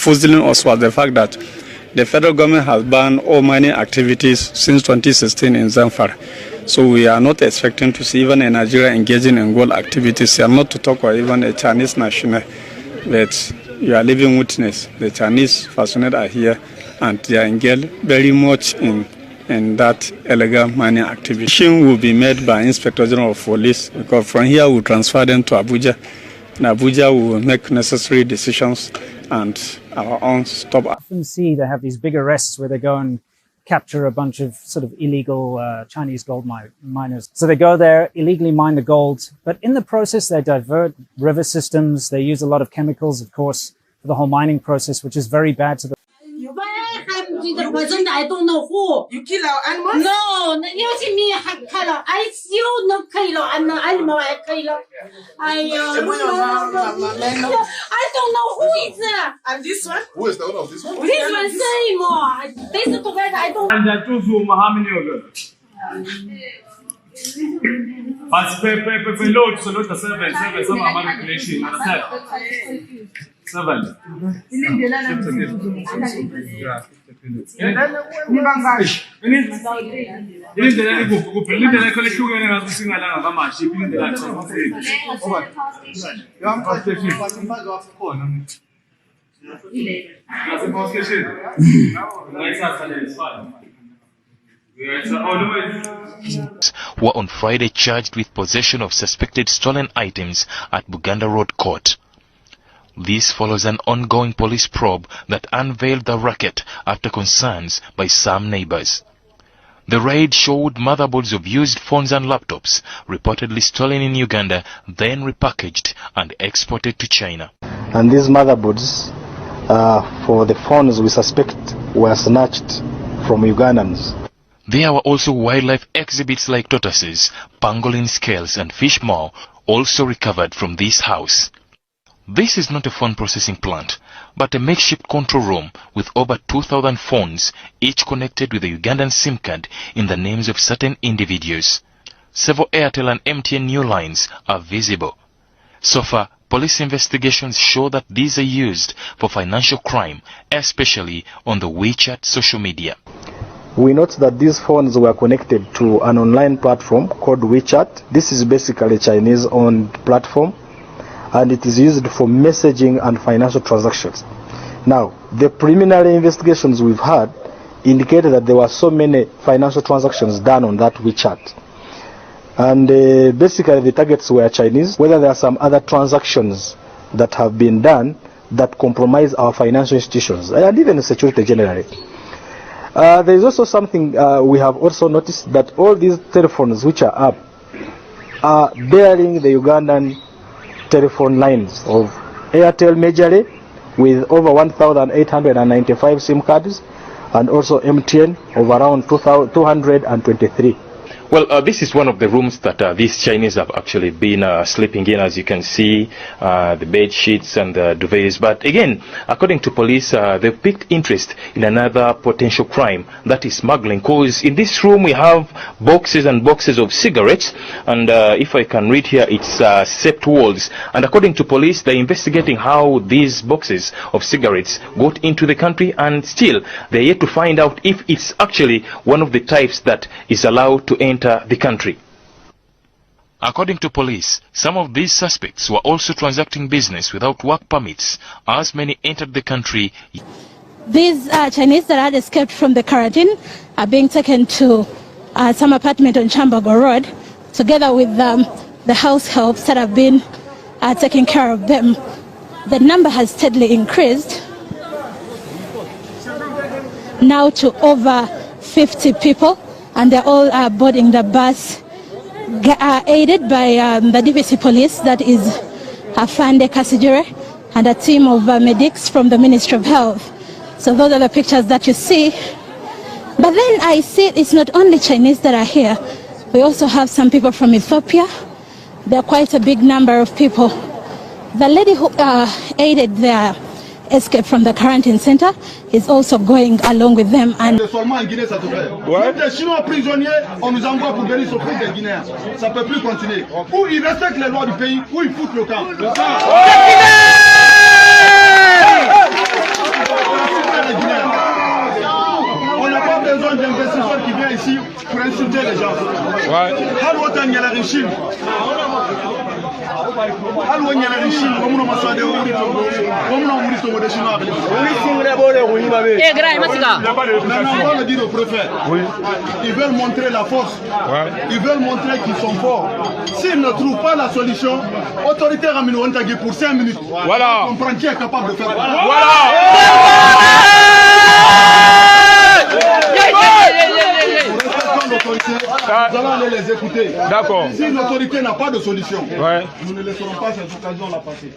puzzling us was the fact that the federal government has banned all mining activities since 2016 in Zamfara. So we are not expecting to see even a Nigeria engaging in gold activities, and not to talk about even a Chinese national. But you are living witness. The Chinese personnel are here, and they are engaged very much in that illegal mining activity. Decision will be made by Inspector General of Police, because from here we will transfer them to Abuja. In Abuja, we will make necessary decisions and our own stop. I often see they have these big arrests where they go and capture a bunch of sort of illegal Chinese gold miners. So they go there, illegally mine the gold, but in the process they divert river systems. They use a lot of chemicals, of course, for the whole mining process, which is very bad to the... I don't know who. You kill our animals? No, you see me kill. I still not kill animal. I kill. I don't know who is that. And this one? Who is the owner of this one? This one same. This together I don't. And that two zoom. How many of them? But load so not seven. Some are manipulation. Seven. Were on Friday charged with possession of suspected stolen items at Buganda Road Court. This follows an ongoing police probe that unveiled the racket after concerns by some neighbors. The raid showed motherboards of used phones and laptops reportedly stolen in Uganda, then repackaged and exported to China. And these motherboards for the phones we suspect were snatched from Ugandans. There were also wildlife exhibits like tortoises, pangolin scales and fish maw also recovered from this house. This is not a phone processing plant, but a makeshift control room with over 2,000 phones, each connected with a Ugandan SIM card in the names of certain individuals. Several Airtel and MTN new lines are visible. So far, police investigations show that these are used for financial crime, especially on the WeChat social media. We note that these phones were connected to an online platform called WeChat. This is basically a Chinese-owned platform, and it is used for messaging and financial transactions. Now, the preliminary investigations we've had indicated that there were so many financial transactions done on that WeChat. And basically the targets were Chinese. Whether there are some other transactions that have been done that compromise our financial institutions and even security generally. There is also something we have also noticed, that all these telephones which are up are bearing the Ugandan telephone lines of Airtel majorly, with over 1,895 SIM cards, and also MTN of around 223. Well, this is one of the rooms that these Chinese have actually been sleeping in, as you can see, the bed sheets and the duvets. But again, according to police, they've picked interest in another potential crime, that is smuggling. Because in this room we have boxes and boxes of cigarettes, and if I can read here, it's sept walls. And according to police, they're investigating how these boxes of cigarettes got into the country, and still they're yet to find out if it's actually one of the types that is allowed to enter the country. According to police, some of these suspects were also transacting business without work permits, as many entered the country. These Chinese that had escaped from the quarantine are being taken to some apartment on Chambago Road, together with the house helps that have been taking care of them. The number has steadily increased, now to over 50 people. And they're all boarding the bus, aided by the DVC police, that is Afande Kasijure, and a team of medics from the Ministry of Health. So those are the pictures that you see. But then I see it's not only Chinese that are here. We also have some people from Ethiopia. There are quite a big number of people. The lady who aided their escape from the quarantine center is also going along with them. And seulement en Guinée ça te fait. Même des Chinois prisonniers, on nous envoie pour venir s'offrir des Guinéens. Ça peut plus continuer. Ou ils respectent les lois du pays, ou ils foutent le camp. pour insulter les gens. Maintenant, on va le dire au préfet. Ils veulent montrer la force. Ils veulent montrer qu'ils sont forts. S'ils ne trouvent pas la solution, autorité ramène pour 5 minutes. Voilà. On comprend qui est capable de faire ça. L'autorité, nous allons aller les écouter. D'accord. Si l'autorité n'a pas de solution, nous ne laisserons pas cette occasion-là passer.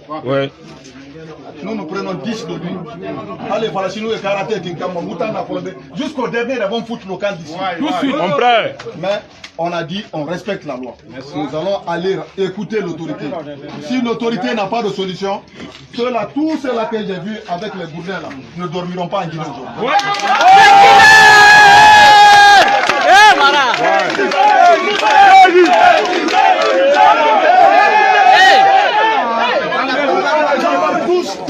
Nous prenons 10 de lui. Allez, voilà, si nous, le karaté, jusqu'au dernier, avant foot local d'ici. Tout de suite, on prêt. Mais on a dit, on respecte la loi. Nous allons aller écouter l'autorité. Si l'autorité n'a pas de solution, tous ceux-là que j'ai vus avec les bourdins là, ne dormiront pas en Guinée aujourd'hui.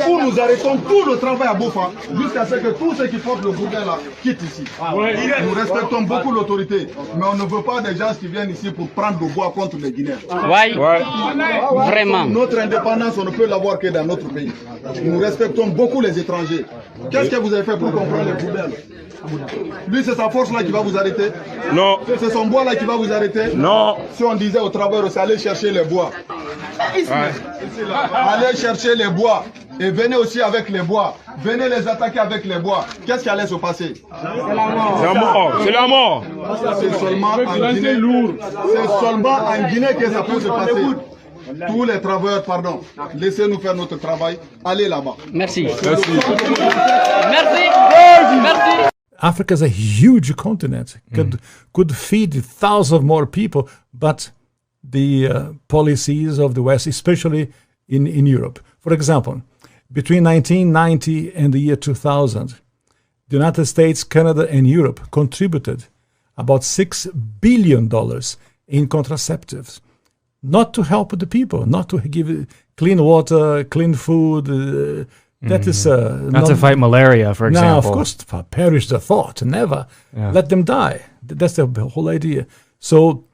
Où nous arrêtons tout le travail à Bofa jusqu'à ce que tous ceux qui portent le bourdin là quittent ici. Nous respectons beaucoup l'autorité, mais on ne veut pas des gens qui viennent ici pour prendre le bois contre les Guinéens. Vraiment. Notre indépendance, on ne peut l'avoir que dans notre pays. Nous respectons beaucoup les étrangers. Qu'est-ce que vous avez fait pour comprendre les bourdins là? Lui, c'est sa force là qui va vous arrêter? Non. C'est son bois là qui va vous arrêter? Non. Si on disait au travail, c'est aller chercher les bois. Allez chercher les bois et venez aussi avec les bois. Venez les attaquer avec les bois. Qu'est-ce qui allait se passer? C'est la mort. C'est la mort. C'est seulement en Guinée. C'est seulement en Guinée que ça peut se passer. Tous les travailleurs, pardon, laissez-nous faire notre travail. Allez là-bas. Merci. Merci. Merci. Merci. Africa is a huge continent, could feed thousands of more people, but the policies of the West, especially in Europe. For example, between 1990 and the year 2000, the United States, Canada, and Europe contributed about $6 billion in contraceptives, not to help the people, not to give clean water, clean food. That is not to fight malaria, for example. No, of course, perish the thought. Never let them die. That's the whole idea. So,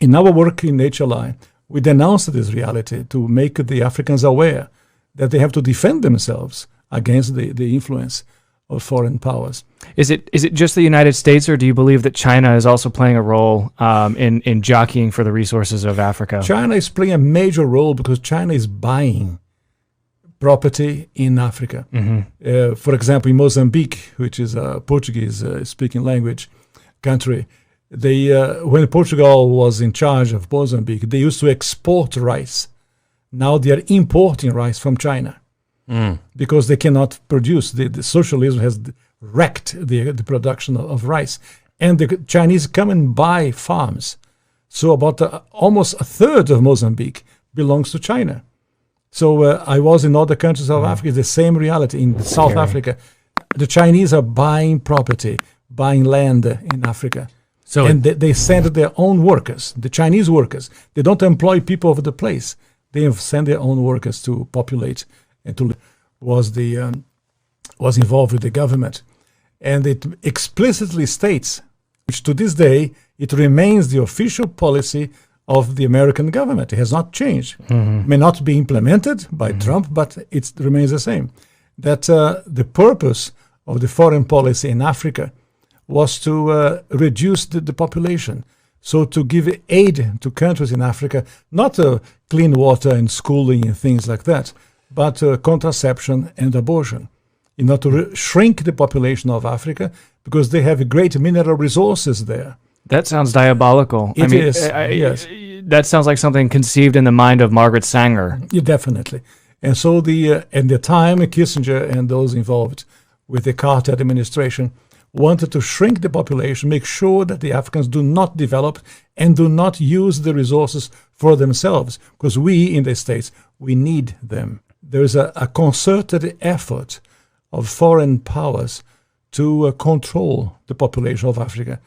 in our work in HLI, we denounced this reality to make the Africans aware that they have to defend themselves against the influence of foreign powers. Is it just the United States, or do you believe that China is also playing a role in jockeying for the resources of Africa? China is playing a major role because China is buying property in Africa. For example, in Mozambique, which is a Portuguese-speaking language country, they when Portugal was in charge of Mozambique, they used to export rice. Now they are importing rice from China because they cannot produce. The socialism has wrecked the production of rice. And the Chinese come and buy farms. So about almost a third of Mozambique belongs to China. So I was in other countries of Africa, the same reality. In South Africa, the Chinese are buying property, buying land in Africa. So and they send their own workers, the Chinese workers. They don't employ people of the place. They send their own workers to populate and to was involved with the government. And it explicitly states, which to this day, it remains the official policy of the American government. It has not changed. May not be implemented by Trump, but it remains the same. That the purpose of the foreign policy in Africa was to reduce the population. So to give aid to countries in Africa, not clean water and schooling and things like that, but contraception and abortion, in order to shrink the population of Africa, because they have great mineral resources there. That sounds diabolical. It is, yes. That sounds like something conceived in the mind of Margaret Sanger. Yeah, definitely. And so at the time, Kissinger and those involved with the Carter administration wanted to shrink the population, make sure that the Africans do not develop and do not use the resources for themselves, because we in the States, we need them. There is a concerted effort of foreign powers to control the population of Africa.